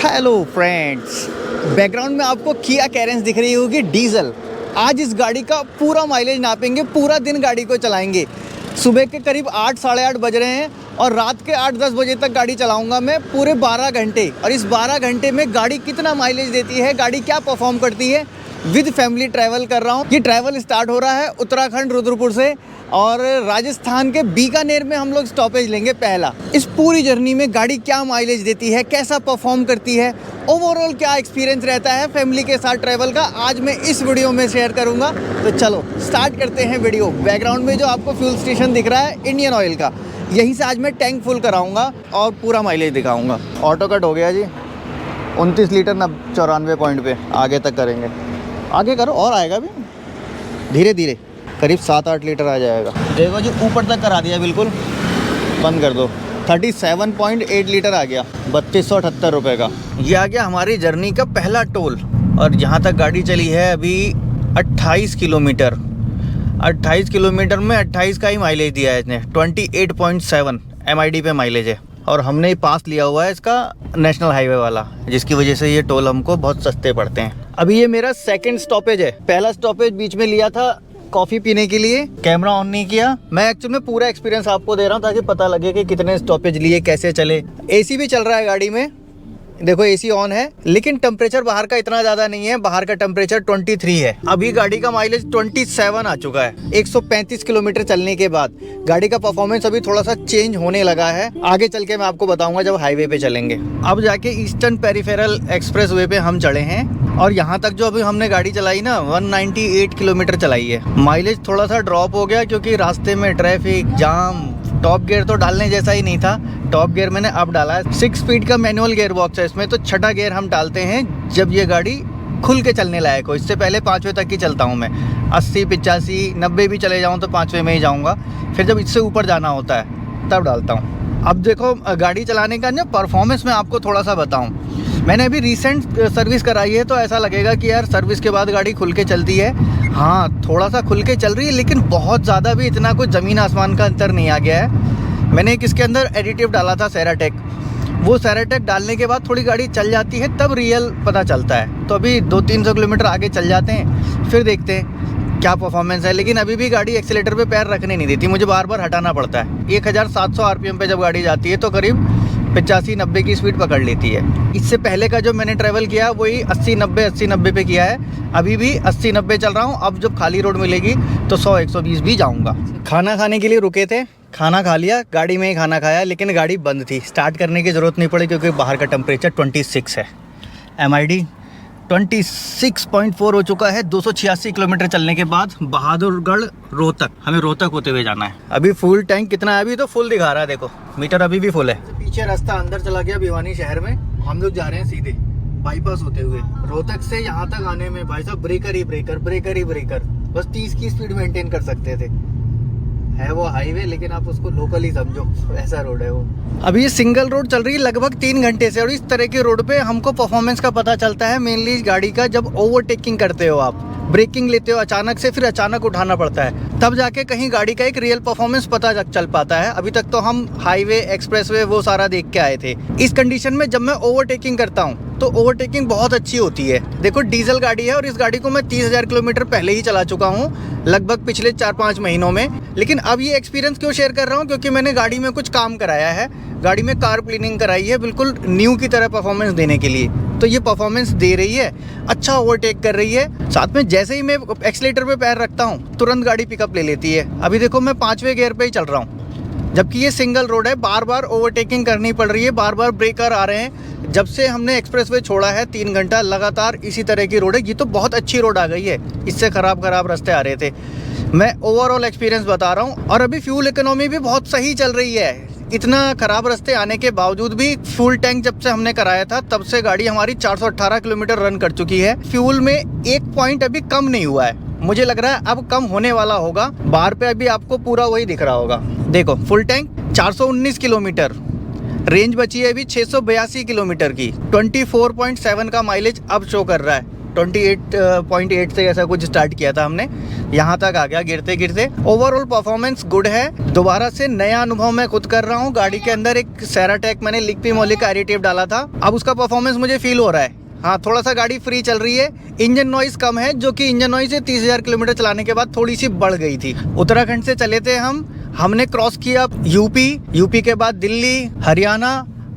Hello friends, background में आपको किया कैरेंस दिख रही होगी डीजल। आज इस गाड़ी का पूरा माइलेज नापेंगे, पूरा दिन गाड़ी को चलाएंगे। सुबह के करीब 8 साढ़े 8 बज रहे हैं और रात के 8-10 बजे तक गाड़ी चलाऊंगा मैं पूरे 12 घंटे। और इस 12 घंटे में गाड़ी कितना माइलेज देती है, गाड़ी क्या परफॉर्म करती है, विद फैमिली ट्रैवल कर रहा हूँ। ये ट्रैवल स्टार्ट हो रहा है उत्तराखंड रुद्रपुर से और राजस्थान के बीकानेर में हम लोग स्टॉपेज लेंगे पहला। इस पूरी जर्नी में गाड़ी क्या माइलेज देती है, कैसा परफॉर्म करती है, ओवरऑल क्या एक्सपीरियंस रहता है फैमिली के साथ ट्रैवल का, आज मैं इस वीडियो में शेयर करूंगा। तो चलो स्टार्ट करते हैं वीडियो। बैकग्राउंड में जो आपको फ्यूल स्टेशन दिख रहा है इंडियन ऑयल का, यहीं से आज मैं टैंक फुल कराऊंगा और पूरा माइलेज दिखाऊंगा। ऑटो कट हो गया जी, 29 लीटर 94 पॉइंट पे आगे तक करेंगे। आगे करो और आएगा भी धीरे धीरे, करीब 7-8 लीटर आ जाएगा। देखो जी ऊपर तक करा दिया, बिल्कुल बंद कर दो। 37.8 लीटर आ गया, 3278 रुपये का। ये आ गया हमारी जर्नी का पहला टोल। और यहाँ तक गाड़ी चली है अभी 28 किलोमीटर। 28 किलोमीटर में 28 का ही माइलेज दिया है इसने। 28.7 MID पे माइलेज है। और हमने पास लिया हुआ है इसका नेशनल हाईवे वाला, जिसकी वजह से ये टोल हमको बहुत सस्ते पड़ते हैं। अभी ये मेरा सेकंड स्टॉपेज है। पहला स्टॉपेज बीच में लिया था कॉफ़ी पीने के लिए, कैमरा ऑन नहीं किया। मैं एक्चुअली में पूरा एक्सपीरियंस आपको दे रहा हूँ ताकि पता लगे कि कितने स्टॉपेज लिए, कैसे चले। एसी भी चल रहा है गाड़ी में, देखो एसी ऑन है, लेकिन टेम्परेचर बाहर का इतना ज़्यादा नहीं है। बाहर का टेम्परेचर 23 है। अभी गाड़ी का माइलेज 27 आ चुका है 135 किलोमीटर चलने के बाद। गाड़ी का परफॉर्मेंस अभी थोड़ा सा चेंज होने लगा है, आगे चल के मैं आपको बताऊंगा जब हाईवे पे चलेंगे। अब जाके ईस्टर्न पेरिफेरल एक्सप्रेस वे पे हम चढ़े हैं और यहाँ तक जो अभी हमने गाड़ी चलाई ना 198 किलोमीटर चलाई है। माइलेज थोड़ा सा ड्रॉप हो गया क्योंकि रास्ते में ट्रैफिक जाम। टॉप गियर तो डालने जैसा ही नहीं था, टॉप गियर मैंने अब डाला है। 6 स्पीड का मैनुअल गियर बॉक्स है इसमें, तो छठा गियर हम डालते हैं जब ये गाड़ी खुल के चलने लायक हो। इससे पहले 5वें तक ही चलता हूँ मैं। 80, 85, 90 भी चले जाऊँ तो 5वें में ही जाऊँगा। फिर जब इससे ऊपर जाना होता है तब डालता हूँ। अब देखो गाड़ी चलाने का ना परफॉर्मेंस मैं आपको थोड़ा सा बताऊँ। मैंने अभी रिसेंट सर्विस कराई है तो ऐसा लगेगा कि यार सर्विस के बाद गाड़ी खुल के चलती है। हाँ थोड़ा सा खुल के चल रही है, लेकिन बहुत ज़्यादा भी इतना कुछ ज़मीन आसमान का अंतर नहीं आ गया है। मैंने एक इसके अंदर एडिटिव डाला था सेराटेक, वो सेराटेक डालने के बाद थोड़ी गाड़ी चल जाती है तब रियल पता चलता है। तो अभी 200-300 किलोमीटर आगे चल जाते हैं, फिर देखते हैं क्या परफॉर्मेंस है। लेकिन अभी भी गाड़ी एक्सीलेटर पे पैर रखने नहीं देती, मुझे बार बार हटाना पड़ता है। 1700 RPM पे जब गाड़ी जाती है तो करीब 85-90 की स्पीड पकड़ लेती है। इससे पहले का जो मैंने ट्रैवल किया वही 80-90 पे किया है। अभी भी 80-90 चल रहा हूँ। अब जब खाली रोड मिलेगी तो 100-120 भी जाऊँगा। खाना खाने के लिए रुके थे, खाना खा लिया, गाड़ी में ही खाना खाया, लेकिन गाड़ी बंद थी। स्टार्ट करने की ज़रूरत नहीं पड़ी क्योंकि बाहर का टेम्परेचर 26 है। MID 26.4 हो चुका है 286 किलोमीटर चलने के बाद। बहादुरगढ़ रोहतक, हमें रोहतक होते हुए जाना है। अभी फुल टैंक कितना है, अभी तो फुल दिखा रहा है, देखो मीटर अभी भी फुल है। पीछे रास्ता अंदर चला गया भिवानी शहर में, हम लोग जा रहे हैं सीधे बाईपास होते हुए। रोहतक से यहाँ तक आने में भाई साहब ब्रेकर ही ब्रेकर, ब्रेकर ही ब्रेकर। बस 30 की स्पीड मेंटेन कर सकते थे। है वो हाईवे, लेकिन आप उसको लोकल ही समझो, ऐसा रोड है वो। अभी ये सिंगल रोड चल रही है लगभग 3 घंटे से। और इस तरह के रोड पे हमको परफॉर्मेंस का पता चलता है मेनली गाड़ी का जब ओवरटेकिंग करते हो, आप ब्रेकिंग लेते हो अचानक से, फिर अचानक उठाना पड़ता है, तब जाके कहीं गाड़ी का एक रियल परफॉर्मेंस पता चल पाता है। अभी तक तो हम हाईवे, एक्सप्रेसवे वो सारा देख के आए थे। इस कंडीशन में जब मैं ओवरटेकिंग करता हूँ तो ओवरटेकिंग बहुत अच्छी होती है। देखो डीजल गाड़ी है और इस गाड़ी को मैं 30,000 किलोमीटर पहले ही चला चुका हूँ, लगभग पिछले 4-5 महीनों में। लेकिन अब ये एक्सपीरियंस क्यों शेयर कर रहा हूँ, क्योंकि मैंने गाड़ी में कुछ काम कराया है। गाड़ी में कार क्लीनिंग कराई है, बिल्कुल न्यू की तरह परफॉर्मेंस देने के लिए। तो ये परफॉर्मेंस दे रही है, अच्छा ओवरटेक कर रही है। साथ में जैसे ही मैं एक्सीलेटर पे पैर रखता हूँ तुरंत गाड़ी पिकअप ले लेती है। अभी देखो मैं 5वें गियर पे ही चल रहा हूँ, जबकि ये सिंगल रोड है, बार बार ओवरटेकिंग करनी पड़ रही है, बार बार ब्रेकर आ रहे हैं। जब से हमने एक्सप्रेसवे छोड़ा है 3 घंटा लगातार इसी तरह की रोड है। ये तो बहुत अच्छी रोड आ गई है, इससे ख़राब रास्ते आ रहे थे। मैं ओवरऑल एक्सपीरियंस बता रहा हूँ। और अभी फ्यूल इकोनॉमी भी बहुत सही चल रही है। इतना ख़राब रास्ते आने के बावजूद भी फुल टैंक जब से हमने कराया था तब से गाड़ी हमारी 418 किलोमीटर रन कर चुकी है। फ्यूल में 1 पॉइंट अभी कम नहीं हुआ है, मुझे लग रहा है अब कम होने वाला होगा। बाहर पे अभी आपको पूरा वही दिख रहा होगा। देखो फुल टैंक 419 किलोमीटर, रेंज बची है अभी 682 किलोमीटर की। 24.7 का माइलेज अब शो कर रहा है। 28.8 से ऐसा कुछ स्टार्ट किया था हमने, यहाँ तक आ गया गिरते गिरते। ओवरऑल परफॉर्मेंस गुड है। दोबारा से नया अनुभव मैं खुद कर रहा हूँ। गाड़ी के अंदर एक सेराटेक मैंने लिक्पी मोली का एडिटिव डाला था, अब उसका परफॉर्मेंस मुझे फील हो रहा है। हाँ, थोड़ा सा गाड़ी फ्री चल रही है। इंजन नॉइस कम है, जो कि इंजन नॉइस 30,000 किलोमीटर चलाने के बाद थोड़ी सी बढ़ गई थी। उत्तराखंड से चले थे हमने क्रॉस किया यूपी के बाद दिल्ली, हरियाणा,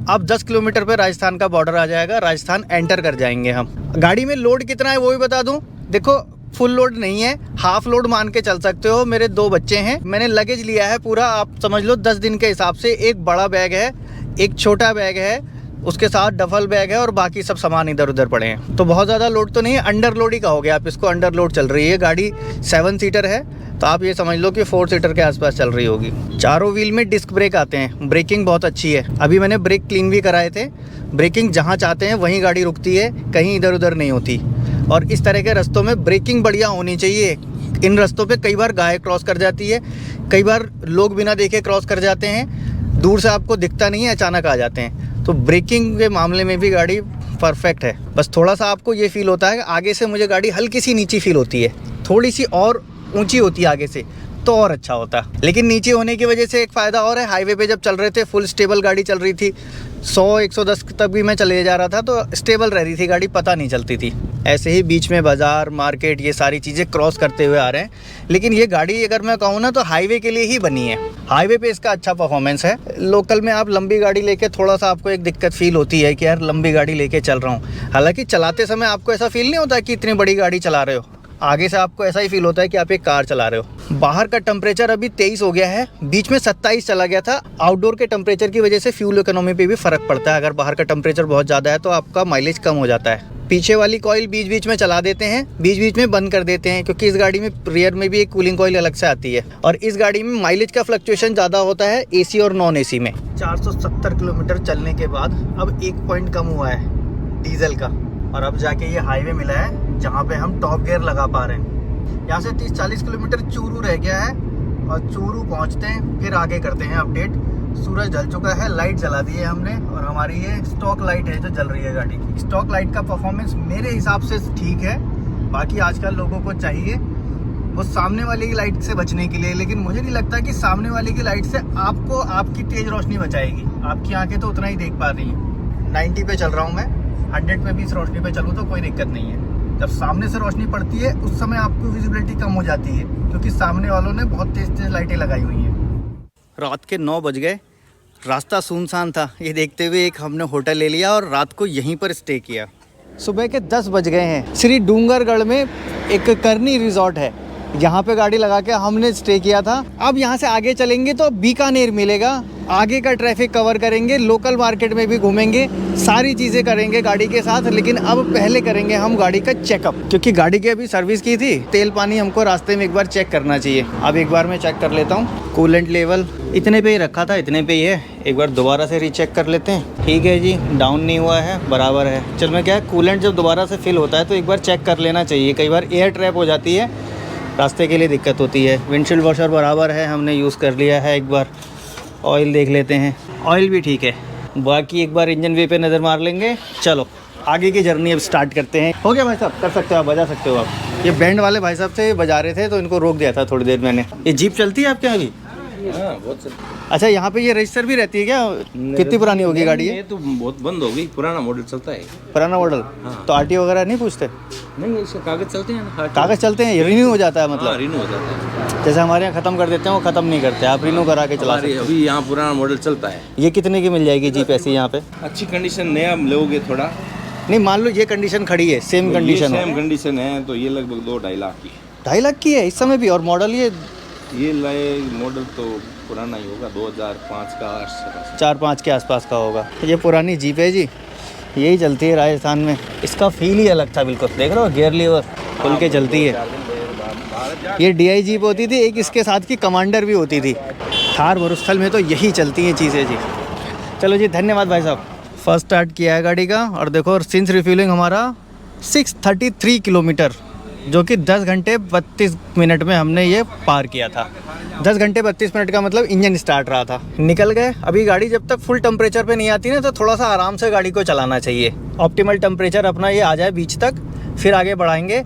अब 10 किलोमीटर पे राजस्थान का बॉर्डर आ जाएगा, राजस्थान एंटर कर जाएंगे हम। गाड़ी में लोड कितना है वो भी बता दूं। देखो, फुल लोड नहीं है, हाफ लोड मान के चल सकते हो। मेरे 2 बच्चे हैं, मैंने लगेज लिया है पूरा, आप समझ लो 10 दिन के हिसाब से। एक बड़ा बैग है, एक छोटा बैग है, उसके साथ डफल बैग है और बाकी सब सामान इधर उधर पड़े हैं। तो बहुत ज़्यादा लोड तो नहीं है, अंडर लोड ही कहोगे आप इसको, अंडर लोड चल रही है। गाड़ी 7 सीटर है, तो आप ये समझ लो कि 4 सीटर के आसपास चल रही होगी। चारों व्हील में डिस्क ब्रेक आते हैं, ब्रेकिंग बहुत अच्छी है। अभी मैंने ब्रेक क्लीन भी कराए थे। ब्रेकिंग जहाँ चाहते हैं वहीं गाड़ी रुकती है, कहीं इधर उधर नहीं होती। और इस तरह के रास्तों में ब्रेकिंग बढ़िया होनी चाहिए। इन रास्तों पे कई बार गाय क्रॉस कर जाती है, कई बार लोग बिना देखे क्रॉस कर जाते हैं, दूर से आपको दिखता नहीं है, अचानक आ जाते हैं। तो ब्रेकिंग के मामले में भी गाड़ी परफेक्ट है। बस थोड़ा सा आपको ये फील होता है कि आगे से मुझे गाड़ी हल्की सी नीची फील होती है, थोड़ी सी और ऊंची होती है आगे से तो और अच्छा होता। लेकिन नीचे होने की वजह से एक फ़ायदा और है, हाईवे पे जब चल रहे थे फुल स्टेबल गाड़ी चल रही थी, 100-110 तक भी मैं चले जा रहा था तो स्टेबल रह रही थी गाड़ी, पता नहीं चलती थी। ऐसे ही बीच में बाज़ार, मार्केट, ये सारी चीज़ें क्रॉस करते हुए आ रहे हैं। लेकिन ये गाड़ी अगर मैं कहूँ ना तो हाईवे के लिए ही बनी है। हाईवे पे इसका अच्छा परफॉर्मेंस है। लोकल में आप लंबी गाड़ी लेके थोड़ा सा आपको एक दिक्कत फील होती है कि यार लंबी गाड़ी लेके चल रहा हूँ। हालांकि चलाते समय आपको ऐसा फील नहीं होता कि इतनी बड़ी गाड़ी चला रहे हो, आगे से आपको ऐसा ही फील होता है कि आप एक कार चला रहे हो। बाहर का टेम्परेचर अभी 23 हो गया है, बीच में 27 चला गया था। आउटडोर के टेम्परेचर की वजह से फ्यूल इकोनॉमी पे भी फ़र्क पड़ता है। अगर बाहर का टेम्परेचर बहुत ज़्यादा है तो आपका माइलेज कम हो जाता है। पीछे वाली कॉइल बीच बीच में चला देते हैं, बीच बीच में बंद कर देते हैं, क्योंकि इस गाड़ी में रियर में भी एक कूलिंग कॉइल अलग से आती है। और इस गाड़ी में माइलेज का फ्लक्चुएशन ज़्यादा होता है AC और नॉन AC में। 470 किलोमीटर चलने के बाद अब 1 पॉइंट कम हुआ है डीजल का, और अब जाके ये हाईवे मिला है जहाँ पे हम टॉप गियर लगा पा रहे हैं। यहाँ से 30-40 किलोमीटर चूरू रह गया है, और चूरू पहुँचते हैं फिर आगे करते हैं अपडेट। सूरज ढल चुका है, लाइट जला दी है हमने, और हमारी ये स्टॉक लाइट है जो जल रही है गाड़ी की। स्टॉक लाइट का परफॉर्मेंस मेरे हिसाब से ठीक है, बाकी आजकल लोगों को चाहिए वो सामने वाले की लाइट से बचने के लिए, लेकिन मुझे नहीं लगता कि सामने वाले की लाइट से आपको आपकी तेज रोशनी बचाएगी। आपकी आंखें तो उतना ही देख पा रही हैं। 90 पे चल रहा हूँ मैं, 100 पे भी इस रोशनी पे चलूँ तो कोई दिक्कत नहीं है। जब सामने से रोशनी पड़ती है उस समय आपको विजिबिलिटी कम हो जाती है, क्योंकि सामने वालों ने बहुत तेज तेज लाइटें लगाई हुई हैं। रात के 9 बज गए, रास्ता सुनसान था। ये देखते हुए एक हमने होटल ले लिया और रात को यहीं पर स्टे किया। सुबह के 10 बज गए हैं। श्री डूंगरगढ़ में एक करनी रिजॉर्ट है, यहाँ पे गाड़ी लगा के हमने स्टे किया था। अब यहाँ से आगे चलेंगे तो बीकानेर मिलेगा, आगे का ट्रैफिक कवर करेंगे, लोकल मार्केट में भी घूमेंगे, सारी चीज़ें करेंगे गाड़ी के साथ। लेकिन अब पहले करेंगे हम गाड़ी का चेकअप, क्योंकि गाड़ी की अभी सर्विस की थी, तेल पानी हमको रास्ते में एक बार चेक करना चाहिए। अब एक बार मैं चेक कर लेता हूँ। कूलेंट लेवल इतने पे ही रखा था, इतने पे ही है, एक बार दोबारा से रीचेक कर लेते हैं। ठीक है जी, डाउन नहीं हुआ है, बराबर है। चल मैं क्या है, कूलेंट जब दोबारा से फिल होता है तो एक बार चेक कर लेना चाहिए। कई बार एयर ट्रैप हो जाती है, रास्ते के लिए दिक्कत होती है। विंडशील्ड वॉशर बराबर है, हमने यूज़ कर लिया है। एक बार ऑयल देख लेते हैं, ऑयल भी ठीक है। बाकी एक बार इंजन वे पे नज़र मार लेंगे। चलो आगे की जर्नी अब स्टार्ट करते हैं। हो गया भाई साहब, कर सकते हो आप, बजा सकते हो आप। ये बैंड वाले भाई साहब से बजा रहे थे तो इनको रोक दिया था थोड़ी देर मैंने। ये जीप चलती है आपके यहाँ अभी? हाँ, बहुत चलती। अच्छा, यहाँ पे ये रजिस्टर भी रहती है क्या? कितनी पुरानी होगी गाड़ी ये तो बहुत बंद हो गई, पुराना मॉडल चलता है। पुराना मॉडल? हाँ। तो RTO वगैरह नहीं पूछते? नहीं, इसके कागज चलते हैं ना। कागज चलते हैं, रिन्यू हो जाता है मतलब? रिन्यू हो जाता है। जैसे हमारे यहाँ ख़त्म कर देते हैं, वो ख़त्म नहीं करते, आप रिन्यू करा के चला सकते हैं। अभी यहाँ पुराना मॉडल चलता है। ये कितने की मिल जाएगी जीप ऐसी यहाँ पे? अच्छी कंडीशन नया लोगे थोड़ा। नहीं, मान लो ये कंडीशन खड़ी है, सेम कंडीशन सेम कंडीशन है तो ये लगभग 2-2.5 लाख की। 2.5 लाख की है इस समय भी? और मॉडल ये लाए मॉडल तो पुराना ही होगा, 2005 का, 4-5 के आसपास का होगा। ये पुरानी जीप है जी, यही चलती है राजस्थान में। इसका फील ही अलग था बिल्कुल, देख रहे हो गियर लीवर खुल के चलती है। ये DI जीप होती थी, एक इसके साथ की कमांडर भी होती थी। थार मरुस्थल में तो यही चलती हैं चीज़ें जी। चलो जी, धन्यवाद भाई साहब। फर्स्ट स्टार्ट किया है गाड़ी का, और देखो सिंस रिफ्यूलिंग हमारा 633 किलोमीटर, जो कि 10 घंटे 32 मिनट में हमने ये पार किया था। 10 घंटे 32 मिनट का मतलब इंजन स्टार्ट रहा था। निकल गए। अभी गाड़ी जब तक फुल टेम्परेचर पे नहीं आती ना तो थोड़ा सा आराम से गाड़ी को चलाना चाहिए। ऑप्टिमल टेम्परेचर अपना ये आ जाए बीच तक, फिर आगे बढ़ाएंगे।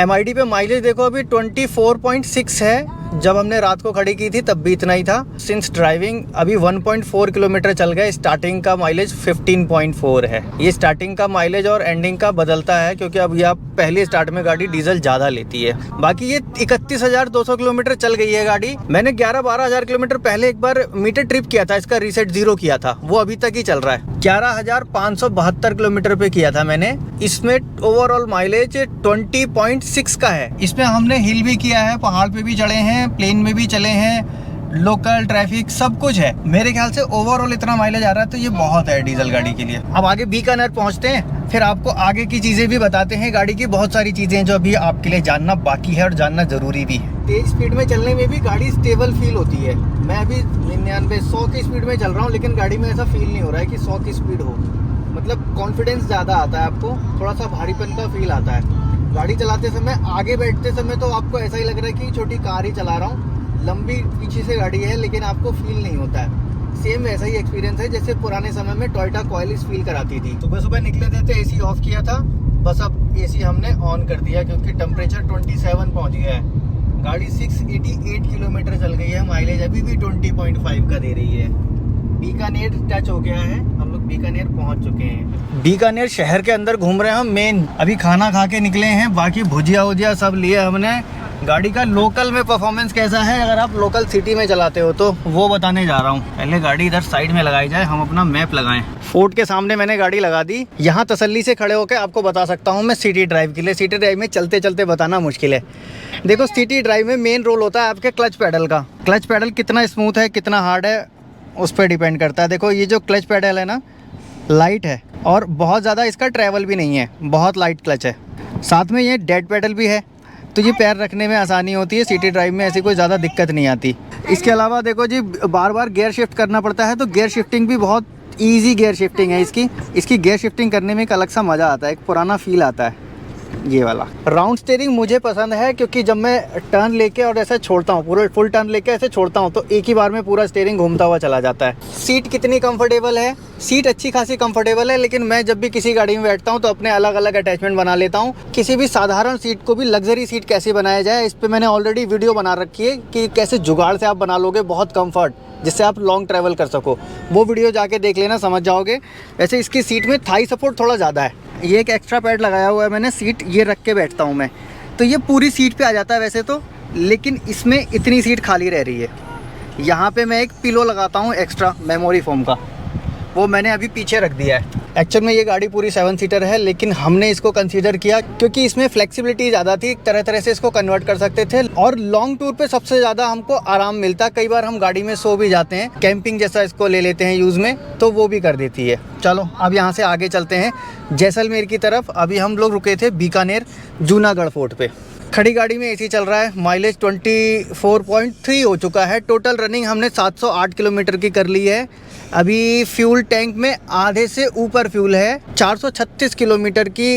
MID पे माइलेज देखो अभी 24.6 है, जब हमने रात को खड़ी की थी तब भी इतना ही था। सिंस ड्राइविंग अभी 1.4 किलोमीटर चल गए, स्टार्टिंग का माइलेज 15.4 है। ये स्टार्टिंग का माइलेज और एंडिंग का बदलता है, क्योंकि अब ये आप पहले स्टार्ट में गाड़ी डीजल ज़्यादा लेती है। बाकी ये 31,200 किलोमीटर चल गई है गाड़ी। मैंने 11-12 हज़ार किलोमीटर पहले एक बार मीटर ट्रिप किया था, इसका रीसेट 0 किया था, वो अभी तक ही चल रहा है। 11,572 किलोमीटर पे किया था मैंने। इसमें ओवरऑल माइलेज 20.6 का है। इसमें हमने हिल भी किया है, पहाड़ पे भी चढ़े हैं, प्लेन में भी चले हैं, लोकल ट्रैफिक सब कुछ है। मेरे ख्याल से ओवरऑल इतना माइलेज आ रहा है तो ये बहुत है डीजल गाड़ी के लिए। अब आगे बीकानेर पहुंचते हैं, फिर आपको आगे की चीज़ें भी बताते हैं। गाड़ी की बहुत सारी चीज़ें हैं जो अभी आपके लिए जानना बाकी है और जानना ज़रूरी भी है। तेज स्पीड में चलने में भी गाड़ी स्टेबल फील होती है। मैं अभी 99-100 की स्पीड में चल रहा हूँ, लेकिन गाड़ी में ऐसा फील नहीं हो रहा है कि 100 की स्पीड हो। मतलब कॉन्फिडेंस ज़्यादा आता है आपको, थोड़ा सा भारीपन का फील आता है। गाड़ी चलाते समय, आगे बैठते समय तो आपको ऐसा ही लग रहा है कि छोटी कार ही चला रहा हूँ, लंबी पीछे से गाड़ी है, लेकिन आपको फील नहीं होता है। सेम वैसा ही एक्सपीरियंस है जैसे पुराने समय में टोयोटा कॉइलिस फील कराती थी। सुबह सुबह निकले थे तो AC ऑफ किया था, बस अब AC हमने ऑन कर दिया क्योंकि टेम्परेचर 27 पहुँच गया है। गाड़ी 688 किलोमीटर चल गई है, माइलेज अभी भी 20.5 का दे रही है। बीकानेर टच हो गया है, हम लोग बीकानेर पहुंच चुके हैं। बीकानेर शहर के अंदर घूम रहे हैं हम मेन। अभी खाना खा के निकले हैं, बाकी भुजिया वुजिया सब लिए हमने। गाड़ी का लोकल में परफॉर्मेंस कैसा है, अगर आप लोकल सिटी में चलाते हो तो वो बताने जा रहा हूँ। पहले गाड़ी इधर साइड में लगाई जाए, हम अपना मैप लगाएं। फोर्ट के सामने मैंने गाड़ी लगा दी। यहाँ तसल्ली से खड़े होकर आपको बता सकता हूँ मैं सिटी ड्राइव के लिए। सिटी ड्राइव में चलते चलते बताना मुश्किल है। देखो, सिटी ड्राइव में मेन रोल होता है आपके क्लच पैडल का। क्लच पैडल कितना स्मूथ है, कितना हार्ड है, उस पर डिपेंड करता है। देखो, ये जो क्लच पैडल है ना, लाइट है और बहुत ज़्यादा इसका ट्रैवल भी नहीं है, बहुत लाइट क्लच है। साथ में ये डेड पैडल भी है, तो ये पैर रखने में आसानी होती है। सिटी ड्राइव में ऐसी कोई ज़्यादा दिक्कत नहीं आती। इसके अलावा देखो जी, बार बार गियर शिफ्ट करना पड़ता है, तो गियर शिफ्टिंग भी बहुत ईजी गियर शिफ्टिंग है इसकी गियर शिफ्टिंग करने में एक अलग सा मज़ा आता है, एक पुराना फील आता है। ये वाला राउंड स्टीयरिंग मुझे पसंद है, क्योंकि जब मैं टर्न लेके और ऐसे छोड़ता हूँ, पूरा फुल टर्न लेके ऐसे छोड़ता हूँ, तो एक ही बार में पूरा स्टीयरिंग घूमता हुआ चला जाता है। सीट कितनी कंफर्टेबल है, सीट अच्छी खासी कंफर्टेबल है, लेकिन मैं जब भी किसी गाड़ी में बैठता हूँ तो अपने अलग अलग अटैचमेंट बना लेता हूँ। किसी भी साधारण सीट को भी लग्जरी सीट कैसे बनाया जाए, इस पर मैंने ऑलरेडी वीडियो बना रखी है कि कैसे जुगाड़ से आप बना लोगे बहुत कम्फर्ट, जिससे आप लॉन्ग ट्रैवल कर सको। वो वीडियो जाके देख लेना, समझ जाओगे। वैसे इसकी सीट में थाई सपोर्ट थोड़ा ज़्यादा है। ये एक एक्स्ट्रा पैड लगाया हुआ है मैंने, सीट ये रख के बैठता हूँ मैं, तो ये पूरी सीट पे आ जाता है वैसे तो, लेकिन इसमें इतनी सीट खाली रह रही है। यहाँ पे मैं एक पिलो लगाता हूँ एक्स्ट्रा मेमोरी फोम का, वो मैंने अभी पीछे रख दिया है। एक्चुअल में ये गाड़ी पूरी 7 सीटर है, लेकिन हमने इसको कंसीडर किया क्योंकि इसमें फ्लेक्सिबिलिटी ज़्यादा थी, तरह तरह से इसको कन्वर्ट कर सकते थे और लॉन्ग टूर पे सबसे ज़्यादा हमको आराम मिलता। कई बार हम गाड़ी में सो भी जाते हैं, कैंपिंग जैसा इसको ले लेते हैं यूज़ में, तो वो भी कर देती है। चलो अब यहाँ से आगे चलते हैं जैसलमेर की तरफ। अभी हम लोग रुके थे बीकानेर जूनागढ़ फोर्ट पे। खड़ी गाड़ी में AC चल रहा है, माइलेज 24.3 हो चुका है। टोटल रनिंग हमने 708 किलोमीटर की कर ली है। अभी फ्यूल टैंक में आधे से ऊपर फ्यूल है। 436 किलोमीटर की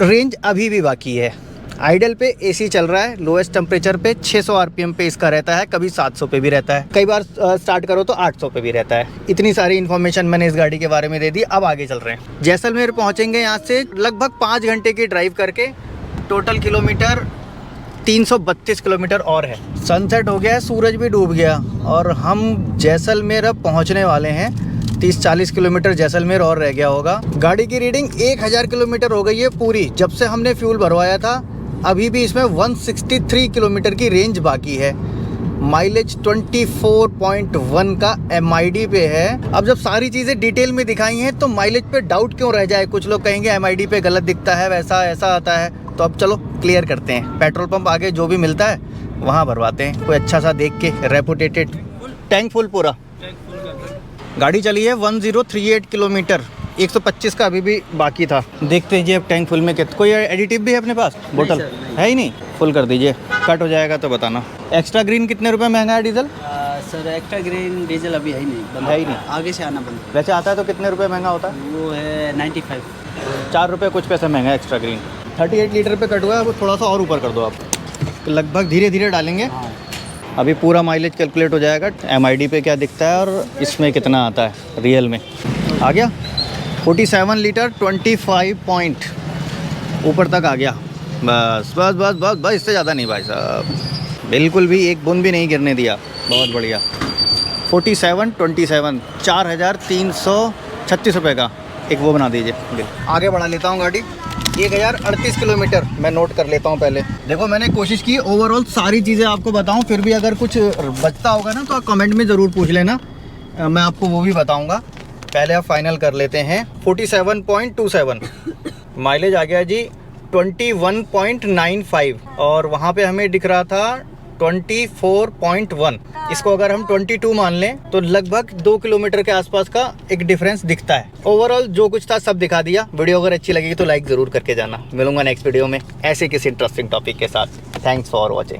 रेंज अभी भी बाकी है। आइडल पे AC चल रहा है, लोएस्ट टेम्परेचर पे 600 RPM पे इसका रहता है, कभी 700 पे भी रहता है, कई बार स्टार्ट करो तो 800 पे भी रहता है। इतनी सारी इन्फॉर्मेशन मैंने इस गाड़ी के बारे में दे दी। अब आगे चल रहे हैं, जैसलमेर पहुँचेंगे यहाँ से लगभग 5 घंटे की ड्राइव करके। टोटल किलोमीटर 332 किलोमीटर और है। सनसेट हो गया है, सूरज भी डूब गया और हम जैसलमेर अब पहुंचने वाले हैं। 30-40 किलोमीटर जैसलमेर और रह गया होगा। गाड़ी की रीडिंग 1000 किलोमीटर हो गई है पूरी, जब से हमने फ्यूल भरवाया था। अभी भी इसमें 163 किलोमीटर की रेंज बाकी है। माइलेज 24.1 का MID पे है। अब जब सारी चीज़ें डिटेल में दिखाई हैं तो माइलेज पे डाउट क्यों रह जाए। कुछ लोग कहेंगे MID पे गलत दिखता है, वैसा ऐसा आता है, तो अब चलो क्लियर करते हैं। पेट्रोल पंप आगे जो भी मिलता है वहाँ भरवाते हैं, कोई अच्छा सा देख के, रेपुटेटेड। टैंक फुल पूरा। गाड़ी चली है 1038 किलोमीटर, 125 का अभी भी बाकी था। देखते हैं जी अब टैंक फुल में कितना। कोई एडिटिव भी है अपने पास? बोतल है ही नहीं, फुल कर दीजिए, कट हो जाएगा तो बताना। एक्स्ट्रा ग्रीन कितने रुपए महंगा है diesel? Sir extra green diesel अभी है ही नहीं, बंद है ही नहीं, आगे से आना बंद। वैसे आता है तो कितने रुपए महंगा होता है? वो है 95, 4 रुपये कुछ पैसे महंगा है एक्स्ट्रा ग्रीन। 38 लीटर पे कट हुआ है, वो थोड़ा सा और ऊपर कर दो आप, लगभग धीरे धीरे डालेंगे। हाँ। अभी पूरा माइलेज कैलकुलेट हो जाएगा, MID पे क्या दिखता है और इसमें कितना आता है रियल में। आ गया 47 लीटर 25 पॉइंट। ऊपर तक आ गया। बस बस बस बस बस, इससे ज़्यादा नहीं भाई साहब, बिल्कुल भी एक बूंद भी नहीं गिरने दिया। बहुत बढ़िया। 4727 4,336 रुपये का एक वो बना दीजिए। आगे बढ़ा लेता हूँ गाड़ी। 1038 किलोमीटर मैं नोट कर लेता हूँ पहले। देखो मैंने कोशिश की ओवरऑल सारी चीज़ें आपको बताऊँ, फिर भी अगर कुछ बचता होगा ना तो आप कमेंट में ज़रूर पूछ लेना, मैं आपको वो भी बताऊँगा। पहले आप फाइनल कर लेते हैं। 47.27 माइलेज आ गया जी 21.95 और वहाँ पे हमें दिख रहा था 24.1। इसको अगर हम 22 मान लें तो लगभग 2 किलोमीटर के आसपास का एक डिफरेंस दिखता है। ओवरऑल जो कुछ था सब दिखा दिया। वीडियो अगर अच्छी लगी तो लाइक ज़रूर करके जाना। मिलूंगा नेक्स्ट वीडियो में ऐसे किसी इंटरेस्टिंग टॉपिक के साथ। Thanks for watching.